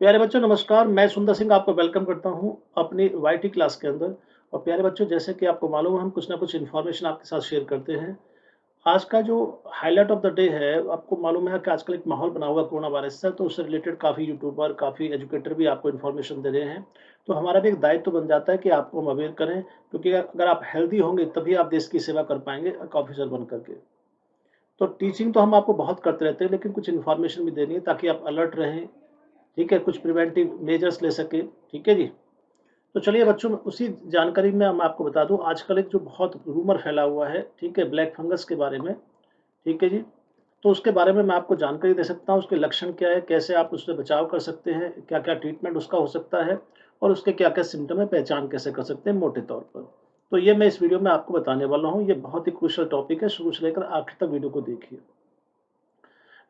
प्यारे बच्चों नमस्कार, मैं सुंदर सिंह आपको वेलकम करता हूं अपनी वाईटी क्लास के अंदर। और प्यारे बच्चों, जैसे कि आपको मालूम है हम कुछ ना कुछ इन्फॉर्मेशन आपके साथ शेयर करते हैं। आज का जो हाइलाइट ऑफ द डे है, आपको मालूम है कि आजकल एक माहौल बना हुआ है कोरोना वायरस से, तो उससे रिलेटेड काफ़ी यूट्यूबर, काफ़ी एजुकेटर भी आपको इन्फॉर्मेशन दे रहे हैं। तो हमारा भी एक दायित्व बन जाता है कि आपको हम अवेयर करें, क्योंकि अगर आप हेल्दी होंगे तभी आप देश की सेवा कर पाएंगे एक ऑफिसर बन करके। तो टीचिंग तो हम आपको बहुत करते रहते हैं, लेकिन कुछ इन्फॉर्मेशन भी देनी है ताकि आप अलर्ट रहें। ठीक है, कुछ प्रिवेंटिव मेजर्स ले सके। ठीक है जी। तो चलिए बच्चों, उसी जानकारी में मैं आपको बता दूं, आजकल एक जो बहुत रूमर फैला हुआ है, ठीक है, ब्लैक फंगस के बारे में। ठीक है जी। तो उसके बारे में मैं आपको जानकारी दे सकता हूं, उसके लक्षण क्या है, कैसे आप उससे बचाव कर सकते हैं, क्या क्या ट्रीटमेंट उसका हो सकता है, और उसके क्या क्या सिम्टम है, पहचान कैसे कर सकते हैं मोटे तौर पर। तो ये मैं इस वीडियो में आपको बताने वाला हूँ। ये बहुत ही क्रूशियल टॉपिक है, शुरू से लेकर आखिर तक वीडियो को देखिए।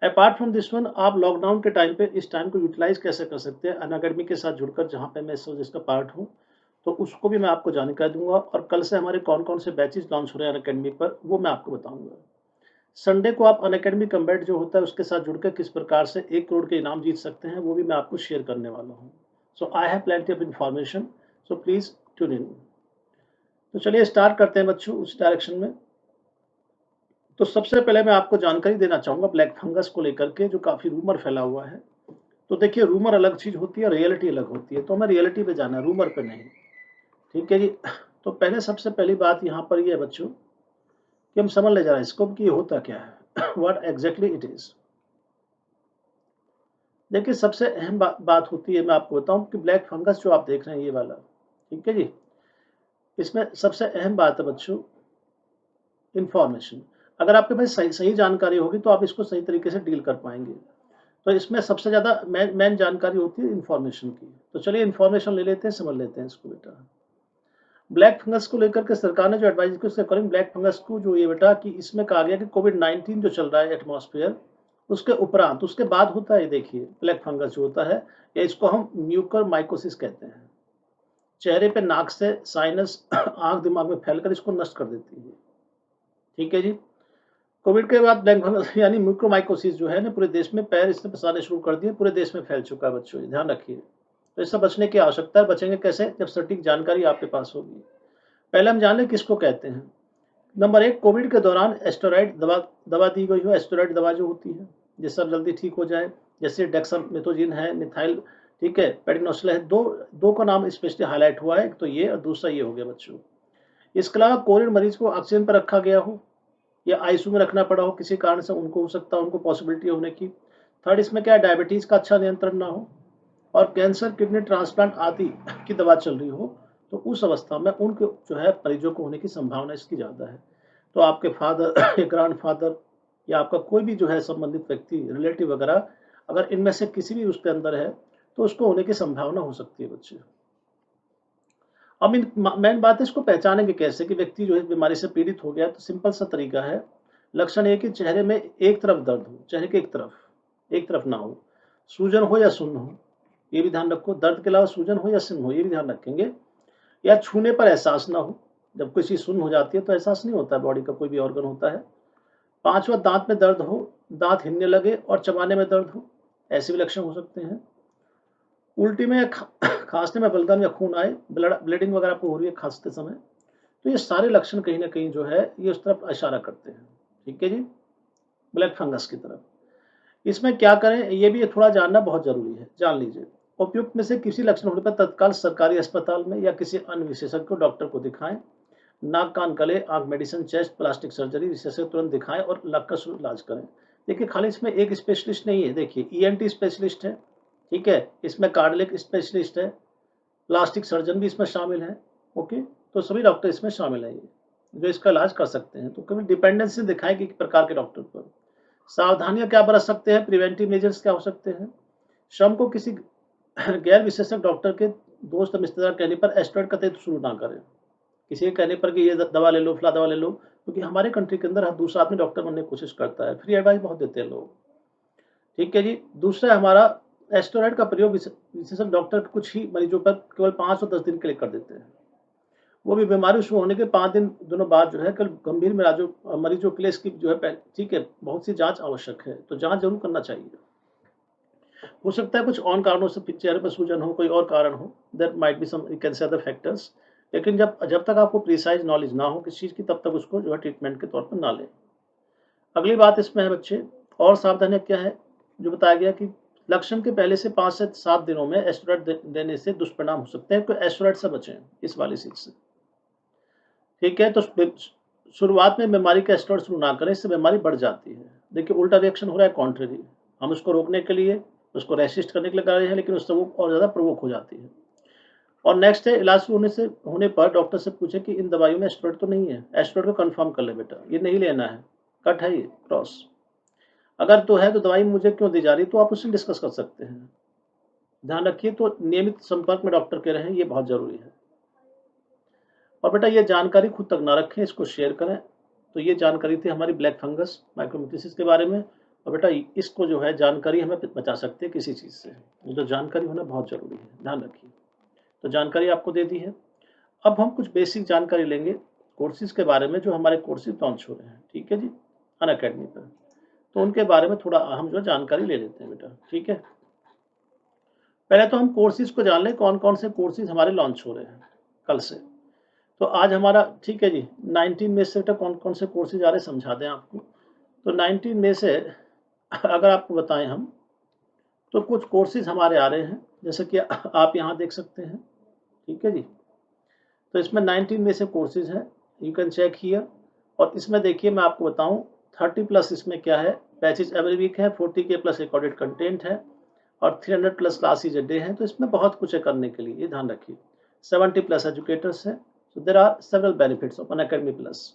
अपार्ट फ्रॉम दिस वन, आप लॉकडाउन के टाइम पे इस टाइम को यूटिलाइज कैसे कर सकते हैं अनअकैडमी के साथ जुड़कर, जहाँ पे मैं इस वजह इसका पार्ट हूँ। तो उसको भी मैं आपको जानकारी दूंगा, और कल से हमारे कौन कौन से बैचेस लॉन्च हो रहे हैं अनअकैडमी पर, वो मैं आपको बताऊंगा। संडे को आप अनअकैडमी कम्बैट जो होता है उसके साथ जुड़कर किस प्रकार से 1 करोड़ के इनाम जीत सकते हैं, वो भी मैं आपको शेयर करने वाला हूँ। So I have plenty of information, so please tune in. तो चलिए स्टार्ट करते हैं बच्चों उस डायरेक्शन में। तो सबसे पहले मैं आपको जानकारी देना चाहूंगा ब्लैक फंगस को लेकर के, जो काफी रूमर फैला हुआ है। तो देखिए, रूमर अलग चीज होती है, रियलिटी अलग होती है। तो हमें रियलिटी पे जाना है, रूमर पे नहीं। ठीक है जी। तो पहले सबसे पहली बात यहाँ पर ये है बच्चों, कि हम समझ ले जा रहे हैं इसको कि ये होता क्या है व्हाट एग्जैक्टली इट इज। देखिए, सबसे अहम बात होती है, मैं आपको बताऊं कि ब्लैक फंगस जो आप देख रहे हैं ये वाला, ठीक है जी, इसमें सबसे अहम बात है बच्चों, इंफॉर्मेशन। अगर आपके पास सही सही जानकारी होगी तो आप इसको सही तरीके से डील कर पाएंगे। तो इसमें सबसे ज्यादा मेन जानकारी होती है इन्फॉर्मेशन की। तो चलिए इन्फॉर्मेशन ले लेते हैं, समझ लेते हैं इसको बेटा। ब्लैक फंगस को लेकर के सरकार ने जो एडवाइस की उसके अकॉर्डिंग ब्लैक फंगस को जो ये बेटा कि इसमें कहा गया कि कोविड-19 जो चल रहा है एटमॉस्फेयर, उसके उपरांत उसके बाद होता है, देखिए ब्लैक फंगस जो होता है, या इसको हम म्यूकरमाइकोसिस कहते हैं। चेहरे पे नाक से साइनस आंख दिमाग में फैलकर इसको नष्ट कर देती है। ठीक है जी। कोविड के बाद ब्लैक फंगस यानी म्यूकरमाइकोसिस जो है ना, पूरे देश में पैर इसने पसारने शुरू कर दिए, पूरे देश में फैल चुका है बच्चों, ये ध्यान रखिए। तो इससे बचने की आवश्यकता है। बचेंगे कैसे? जब सटीक जानकारी आपके पास होगी। पहले हम जान लें किसको कहते हैं। नंबर एक, कोविड के दौरान एस्टेरॉइड दवा दवा दी गई हो। एस्टेरॉइड दवा जो होती है जिससे आप जल्दी ठीक हो जाए, जैसे डेक्सामेथासोन है, मिथाइल, ठीक है, पेडिनोसिल है। दो दो का नाम स्पेशली हाईलाइट हुआ है, एक तो ये और दूसरा ये हो गया बच्चों। इसके अलावा कोविड मरीज को ऑक्सीजन पर रखा गया हो या आईसीयू में रखना पड़ा हो किसी कारण से, उनको हो सकता है, उनको पॉसिबिलिटी होने की। थर्ड, इसमें क्या है, डायबिटीज का अच्छा नियंत्रण ना हो, और कैंसर, किडनी ट्रांसप्लांट आदि की दवा चल रही हो, तो उस अवस्था में उनके जो है मरीजों को होने की संभावना इसकी ज़्यादा है। तो आपके फादर या ग्रैंडफादर या आपका कोई भी जो है संबंधित व्यक्ति, रिलेटिव वगैरह, अगर इनमें से किसी भी उसके अंदर है, तो उसको होने की संभावना हो सकती है बच्चे। अब इन मेन बात है, इसको पहचानेंगे कैसे कि व्यक्ति जो है बीमारी से पीड़ित हो गया। तो सिंपल सा तरीका है। लक्षण ये कि चेहरे में एक तरफ दर्द हो, चेहरे के एक तरफ ना हो, सूजन हो या सुन्न हो, ये भी ध्यान रखो। दर्द के अलावा सूजन हो या सुन्न हो, ये भी ध्यान रखेंगे। या छूने पर एहसास ना हो। जब कोई चीज सुन्न हो जाती है तो एहसास नहीं होता है, बॉडी का कोई भी ऑर्गन होता है। पांचवा, दांत में दर्द हो, दांत हिलने लगे और चबाने में दर्द हो, ऐसे भी लक्षण हो सकते हैं। उल्टी में खांसने में बलगम या खून आए, ब्लीडिंग वगैरह आपको हो रही है खांसते समय, तो ये सारे लक्षण कहीं ना कहीं जो है ये उस तरफ इशारा करते हैं। ठीक है जी, ब्लैक फंगस की तरफ। इसमें क्या करें ये भी थोड़ा जानना बहुत जरूरी है, जान लीजिए। उपयुक्त में से किसी लक्षण होने पर तत्काल सरकारी अस्पताल में या किसी अन्य विशेषज्ञ को, डॉक्टर को दिखाएं। नाक कान गले आंख मेडिसिन चेस्ट प्लास्टिक सर्जरी विशेषज्ञ तुरंत दिखाएं और लगकर इलाज करें। देखिए, खाली इसमें एक स्पेशलिस्ट नहीं है। देखिए, ईएनटी स्पेशलिस्ट है, ठीक है, इसमें कार्डियक स्पेशलिस्ट है, प्लास्टिक सर्जन भी इसमें शामिल है। ओके, तो सभी डॉक्टर इसमें शामिल है ये, जो इसका इलाज कर सकते हैं। तो कभी डिपेंडेंसी दिखाएं कि एक प्रकार के डॉक्टर पर। सावधानियां क्या बरत सकते हैं, प्रिवेंटिव मेजर्स क्या हो सकते हैं। शाम को किसी गैर विशेषज्ञ डॉक्टर के दोस्त रिश्तेदार कहने पर एस्टेरॉइड कतई शुरू ना करें। किसी के कहने पर कि ये दवा ले लो, फला दवा ले लो, क्योंकि हमारे कंट्री के अंदर हर दूसरा आदमी डॉक्टर बनने की कोशिश करता है। फ्री एडवाइस बहुत देते हैं लोग। ठीक है जी। दूसरा है हमारा, एस्टेरॉइड का प्रयोग विशेषज्ञ डॉक्टर कुछ ही मरीजों पर केवल 5 और 10 दिन के लिए कर देते हैं। वो भी बीमारी शुरू होने के 5 दिन दिनों बाद जो है, कल गंभीर मरीजों के लिए इसकी जो है ठीक है, बहुत सी जांच आवश्यक है, तो जांच जरूर करना चाहिए। हो सकता है कुछ और कारणों से चेहरे पर सूजन हो, कोई और कारण हो, there might be some you can say other factors, लेकिन जब जब तक आपको प्रिसाइज़ नॉलेज ना हो किसी चीज़ की, तब तक उसको जो है ट्रीटमेंट के तौर पर ना लें। अगली बात इसमें है बच्चे, और सावधानियाँ क्या है, जो बताया गया कि लक्षण के पहले से 5 से 7 दिनों में एस्टेरॉइड देने से दुष्परिणाम हो सकते हैं, तो एस्टेरॉइड से बचें इस वाली चीज़ से। ठीक है, तो शुरुआत में बीमारी का एस्टेरॉइड शुरू ना करें, इससे बीमारी बढ़ जाती है। देखिए उल्टा रिएक्शन हो रहा है, कॉन्ट्ररी। हम उसको रोकने के लिए, उसको रेसिस्ट करने के लिए कर रहे हैं, लेकिन उससे वो और ज़्यादा प्रवोक हो जाती है। और नेक्स्ट है, इलाज होने पर डॉक्टर से पूछें कि इन दवाइयों में एस्टेरॉइड तो नहीं है? एस्टेरॉइड को कन्फर्म कर ले बेटा, ये नहीं लेना है, कट है ये, क्रॉस। अगर तो है तो दवाई मुझे क्यों दी जा रही है, तो आप उससे डिस्कस कर सकते हैं। ध्यान रखिए, तो नियमित संपर्क में डॉक्टर के रहें, ये बहुत ज़रूरी है। और बेटा ये जानकारी खुद तक ना रखें, इसको शेयर करें। तो ये जानकारी थी हमारी ब्लैक फंगस माइकोमिथेसिस के बारे में। और बेटा इसको जो है जानकारी हमें बचा सकती है किसी चीज़ से, तो जानकारी होना बहुत ज़रूरी है, ध्यान रखिए। तो जानकारी आपको दे दी है। अब हम कुछ बेसिक जानकारी लेंगे कोर्सेज़ के बारे में, जो हमारे कोर्सेज़ लॉन्च हो रहे हैं, ठीक है जी, अनअकैडमी पर। तो उनके बारे में थोड़ा हम जो जानकारी ले लेते हैं बेटा, ठीक है। पहले तो हम कोर्सेज़ को जान लें, कौन-कौन से कोर्सेज़ हमारे लॉन्च हो रहे हैं कल से। तो आज हमारा, ठीक है जी, 19 में से बेटा कौन-कौन से कोर्सेज़ आ रहे हैं समझा दें आपको। तो 19 में से अगर आपको बताएँ हम, तो कुछ कोर्सेज़ हमारे आ रहे हैं, जैसे कि आप यहाँ देख सकते हैं, ठीक है जी। तो इसमें 19 में से कोर्सेज़ हैं, यू कैन चेक हियर। और इसमें देखिए मैं आपको बताऊँ, 30 प्लस इसमें क्या है, बैचेज़ एवरी वीक है, 40 के प्लस रिकॉर्डेड कंटेंट है और 300 प्लस क्लासेज़ अ डे हैं, तो इसमें बहुत कुछ है करने के लिए, ये ध्यान रखिए। 70 प्लस एजुकेटर्स हैं, so there are several benefits of Unacademy plus.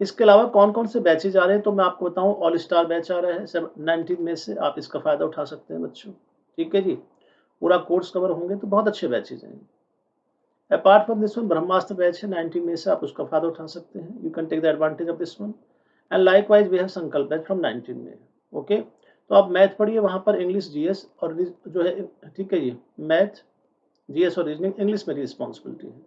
इसके अलावा कौन-कौन से बैचेज़ आ रहे हैं, तो मैं आपको बताऊँ, ऑल स्टार बैच आ रहा है 19 में से, आप इसका फ़ायदा उठा सकते हैं बच्चों, ठीक है जी। पूरा कोर्स कवर होंगे तो बहुत अच्छे बैचेज़ हैं। Apart from this one, Brahmastra batch है 19 में से, आप उसका फ़ायदा उठा सकते हैं, you can take the advantage of this one. And likewise we have Sankalp batch from 19 में, ओके। तो आप मैथ पढ़िए, वहाँ पर इंग्लिश, जीएस और जो है, ठीक है जी, मैथ, जीएस और रीजनिंग इंग्लिश मेरी रिस्पॉन्सिबिलिटी है।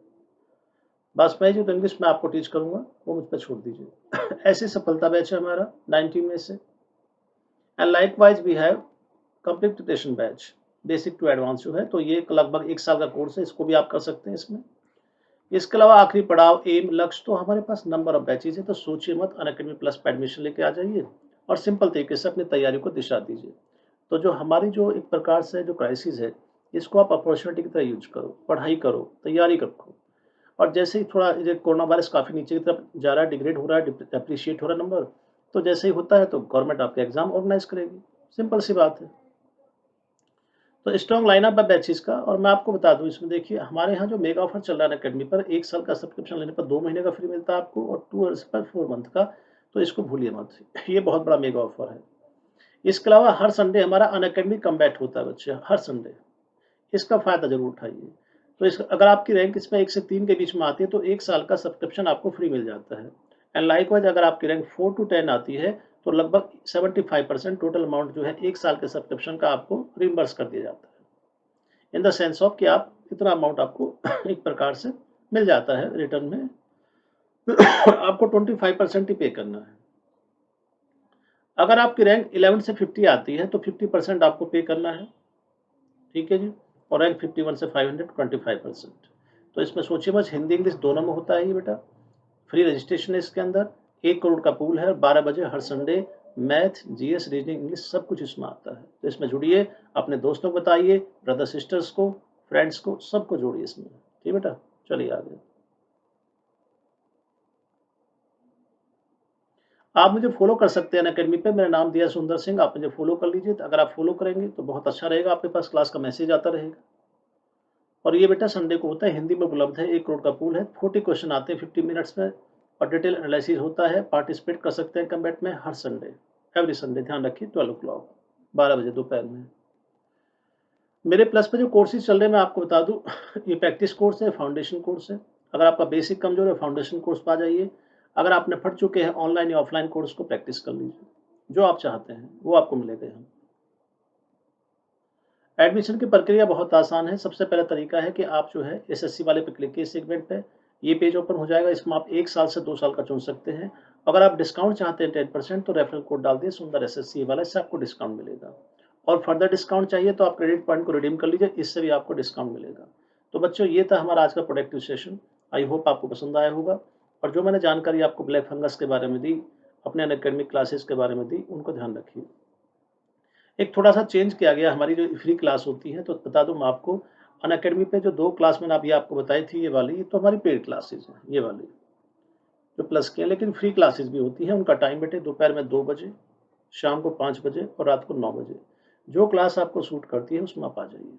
वाजपेयी जी तो इंग्लिश में आपको टीच करूँगा, वो मुझ पे छोड़ दीजिए। ऐसे सफलता बैच है हमारा 19 में से। And likewise we have complete preparation batch, basic to advance जो है, तो ये लगभग 1 साल का कोर्स है, इसको भी आप कर सकते हैं इसमें। इसके अलावा आखिरी पड़ाव, एम, लक्ष्य, तो हमारे पास नंबर ऑफ बैचेज़ है, तो सोचिए मत, अनअकैडमी प्लस पे एडमिशन लेके आ जाइए और सिंपल तरीके से अपनी तैयारी को दिशा दीजिए। तो जो हमारी जो एक प्रकार से जो क्राइसिस है, इसको आप अपॉर्चुनिटी की तरह यूज़ करो, पढ़ाई करो, तैयारी रखो। और जैसे ही थोड़ा ये कोरोना वायरस काफ़ी नीचे की तरफ जा रहा है, डिग्रेड हो रहा है, एप्रिशिएट हो रहा है नंबर, तो जैसे ही होता है तो गवर्नमेंट आपके एग्ज़ाम ऑर्गेनाइज़ करेगी, सिंपल सी बात है। तो स्ट्रॉन्ग लाइनअप है बैचेस का। और मैं आपको बता दूँ, इसमें देखिए हमारे यहाँ जो मेगा ऑफर चल रहा है अकेडमी पर, 1 साल का सब्सक्रिप्शन लेने पर 2 महीने का फ्री मिलता है आपको, और 2 इयर्स पर 4 मंथ का, तो इसको भूलिए मत। ये बहुत बड़ा मेगा ऑफर है। इसके अलावा हर संडे हमारा अनअकैडमी कमबैट होता है बच्चे, हर संडे। इसका फ़ायदा ज़रूर उठाइए। तो इस अगर आपकी रैंक इसमें 1 से 3 के बीच में आती है, तो 1 साल का सब्सक्रिप्शन आपको फ्री मिल जाता है। एंड लाइकवाइज़ अगर आपकी रैंक 4 टू 10 आती है, तो लगभग 75% टोटल अमाउंट जो है 1 साल के सब्सक्रिप्शन का आपको रिम्बर्स कर दिया जाता है। इन द सेंस ऑफ कि आप इतना अमाउंट आपको एक प्रकार से मिल जाता है रिटर्न में। आपको 25% ही पे करना है। अगर आपकी रैंक 11 से 50 आती है, तो 50% आपको पे करना है, ठीक है जी। और रैंक 51 से 500 25%। तो इसमें सोचिए बस, हिंदी इंग्लिश दोनों में होता है ये बेटा। फ्री रजिस्ट्रेशन है इसके अंदर, 1 करोड़ का पूल है, 12 बजे हर Sunday. Math, GS, reasoning, English सब कुछ इसमें आता है। तो इसमें जुड़िए, अपने दोस्तों को बताइए, ब्रदर सिस्टर्स को, फ्रेंड्स को, सबको जोड़िए इसमें, ठीक बेटा। चलिए आगे। आप मुझे फॉलो कर सकते हैं अनअकैडमी पे, मेरा नाम दिया सुंदर सिंह, आप मुझे फॉलो कर लीजिए। तो अगर आप फॉलो करेंगे तो बहुत अच्छा रहेगा, आपके पास क्लास का मैसेज आता रहेगा। और ये बेटा संडे को होता है, हिंदी में उपलब्ध है, 1 करोड़ का पूल है, 40 क्वेश्चन आते हैं 50 मिनट्स में, और डिटेल एनालिसिस होता है। पार्टिसिपेट कर सकते हैं कम्बैट में हर संडे, एवरी संडे, ध्यान रखिए 12 o'clock, 12 बजे दोपहर में। मेरे प्लस पे जो कोर्सेज चल रहे हैं मैं आपको बता दूं, ये प्रैक्टिस कोर्स है, फाउंडेशन कोर्स है। अगर आपका बेसिक कमजोर है, फाउंडेशन कोर्स पे आ जाइए। अगर आपने पढ़ चुके हैं ऑनलाइन या ऑफलाइन कोर्स को प्रैक्टिस कर लीजिए, जो आप चाहते हैं वो आपको मिलेगा यहाँ। एडमिशन की प्रक्रिया बहुत आसान है। सबसे पहला तरीका है कि आप जो है एसएससी वाले पे क्लिक कीजिए सेगमेंट पे, ये पेज ओपन हो जाएगा। इसमें आप 1 साल से 2 साल का चुन सकते हैं। अगर आप डिस्काउंट चाहते हैं 10%, तो रेफरल कोड डाल दिए सुंदर एसएससी वाला, इससे आपको डिस्काउंट मिलेगा। और फर्दर डिस्काउंट चाहिए तो आप क्रेडिट पॉइंट को रिडीम कर लीजिए, इससे भी आपको डिस्काउंट मिलेगा। तो बच्चों ये था हमारा आज का प्रोडक्टिव सेशन। आई होप आपको पसंद आया होगा, और जो मैंने जानकारी आपको ब्लैक फंगस के बारे में दी, अपने अनअकैडमिक क्लासेस के बारे में दी, उनको ध्यान रखिए। एक थोड़ा-सा चेंज किया गया, हमारी जो फ्री क्लास होती है, तो बता दूँ मैं आपको, अनअकैडमी पे जो 2 क्लास मैंने अभी आपको बताई थी, ये वाली, तो हमारी पेड क्लासेस हैं, ये वाली, जो प्लस की हैं, लेकिन फ्री क्लासेस भी होती हैं। उनका टाइम बेटे दोपहर में 2 बजे, शाम को 5 बजे और रात को 9 बजे। जो क्लास आपको सूट करती है, उसमें आप आ जाइए।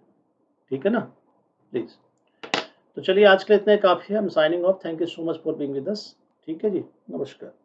ठीक है ना? प्लीज़। तो चलिए आज के लिए इतना ही काफ़ी है। I am signing off. Thank you so much for being with us. ठीक है जी, नमस्कार।